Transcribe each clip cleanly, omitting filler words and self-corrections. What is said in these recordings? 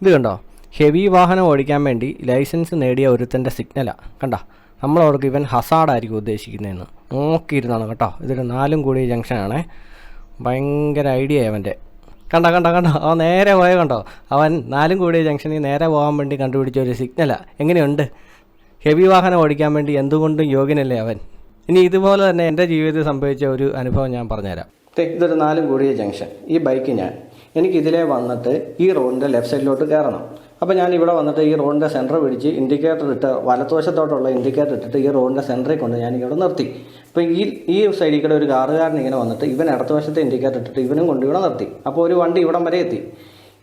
ഇത് കണ്ടോ, ഹെവി വാഹനം ഓടിക്കാൻ വേണ്ടി ലൈസൻസ് നേടിയ ഒരുത്തൻ്റെ സിഗ്നലാണ്. കണ്ടോ, നമ്മളവർക്ക് ഇവൻ ഹസാർഡായിരിക്കും ഉദ്ദേശിക്കുന്നതെന്ന് നോക്കിയിരുന്നാണ് കേട്ടോ. ഇതൊരു 4 കൂടിയ ജംഗ്ഷനാണേ. ഭയങ്കര ഐഡിയ അവൻ്റെ. കണ്ടോ അവൻ നേരെ പോയ കണ്ടോ, അവൻ 4 കൂടിയ ജംഗ്ഷനിൽ നേരെ പോകാൻ വേണ്ടി കണ്ടുപിടിച്ച ഒരു സിഗ്നലാണ്. എങ്ങനെയുണ്ട്? ഹെവി വാഹനം ഓടിക്കാൻ വേണ്ടി എന്തുകൊണ്ടും യോഗ്യനല്ലേ അവൻ. ഇനി ഇതുപോലെ തന്നെ എൻ്റെ ജീവിതത്തിൽ സംഭവിച്ച ഒരു അനുഭവം ഞാൻ പറഞ്ഞുതരാം. ഇതൊരു 4 കൂടിയ ജംഗ്ഷൻ. ഈ ബൈക്ക് എനിക്കിതിലേ വന്നിട്ട് ഈ റോഡിൻ്റെ ലെഫ്റ്റ് സൈഡിലോട്ട് കയറണം. അപ്പോൾ ഞാൻ ഇവിടെ വന്നിട്ട് ഈ റോഡിൻ്റെ സെൻറ്റർ പിടിച്ച് ഇൻഡിക്കേറ്റർ ഇട്ട് വലത്തുവശത്തോട്ടുള്ള ഇൻഡിക്കേറ്റർ ഇട്ടിട്ട് ഈ റോഡിൻ്റെ സെൻറ്ററിൽ കൊണ്ട് ഞാനിവിടെ നിർത്തി. അപ്പോൾ ഈ സൈഡിൽ കൂടെ ഒരു കാറുകാരൻ ഇങ്ങനെ വന്നിട്ട് ഇവൻ ഇടത്തുവശത്തെ ഇൻഡിക്കേറ്റർ ഇട്ടിട്ട് ഇവനും കൊണ്ട് ഇവിടെ നിർത്തി. അപ്പോൾ ഒരു വണ്ടി ഇവിടം വരെ എത്തി.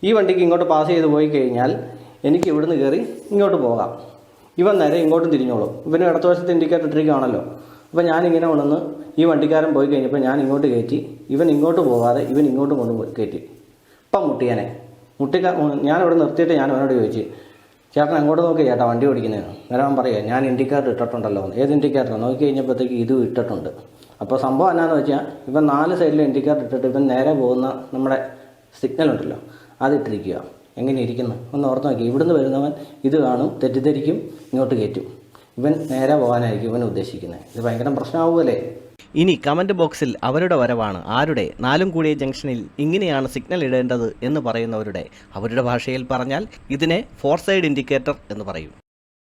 ഈ വണ്ടിക്ക് ഇങ്ങോട്ട് പാസ് ചെയ്ത് പോയി കഴിഞ്ഞാൽ എനിക്ക് ഇവിടുന്ന് കയറി ഇങ്ങോട്ട് പോകാം. ഇവൻ നേരെ ഇങ്ങോട്ടും തിരിഞ്ഞോളും. ഇവനും ഇടത്തുവശത്തെ ഇൻഡിക്കേറ്റർ ഇട്ടിരിക്കുകയാണല്ലോ. അപ്പോൾ ഞാനിങ്ങനെ കൊണ്ടുവന്ന് ഈ വണ്ടിക്കാരൻ പോയി കഴിഞ്ഞപ്പോൾ ഞാൻ ഇങ്ങോട്ട് കയറ്റി, ഇവൻ ഇങ്ങോട്ട് പോകാതെ ഇവൻ ഇങ്ങോട്ടും കൊണ്ട് കയറ്റി. ഇപ്പം മുട്ടിയാനെ ഞാനിവിടെ നിർത്തിയിട്ട് ഞാൻ അവനോട് ചോദിച്ചു, ചേട്ടൻ അങ്ങോട്ട് നോക്കി ചേട്ടാ വണ്ടി ഓടിക്കുന്നതെന്ന്. നേരം അവൻ പറയുക, ഞാൻ ഇൻഡിക്കേറ്റർ ഇട്ടിട്ടുണ്ടല്ലോ. ഏത് ഇൻഡിക്കേറ്റർ നോക്കി കഴിഞ്ഞപ്പോഴത്തേക്ക് ഇതും ഇട്ടിട്ടുണ്ട്. അപ്പോൾ സംഭവം എന്നാന്ന് വെച്ചാൽ ഇവൻ 4 സൈഡിൽ ഇൻഡിക്കേറ്റർ ഇട്ടിട്ട് ഇവൻ നേരെ പോകുന്ന നമ്മുടെ സിഗ്നൽ ഉണ്ടല്ലോ അതിട്ടിരിക്കുക. എങ്ങനെ ഇരിക്കുന്നു ഒന്ന് ഓർത്ത് നോക്കി. ഇവിടുന്ന് വരുന്നവൻ ഇത് കാണും, തെറ്റിദ്ധരിക്കും, ഇങ്ങോട്ട് കയറ്റും. ഇവൻ നേരെ പോകാനായിരിക്കും ഇവൻ ഉദ്ദേശിക്കുന്നത്. ഇത് ഭയങ്കര പ്രശ്നമാവുമല്ലേ? ഇനി കമൻറ്റ് ബോക്സിൽ അവരുടെ വരവാണ് ആരുടെ 4 കൂടിയ ജംഗ്ഷനിൽ ഇങ്ങനെയാണ് സിഗ്നൽ ഇടേണ്ടത് എന്ന് പറയുന്നവരുടെ ഭാഷയിൽ പറഞ്ഞാൽ ഇതിനെ 4 സൈഡ് ഇൻഡിക്കേറ്റർ എന്ന് പറയും.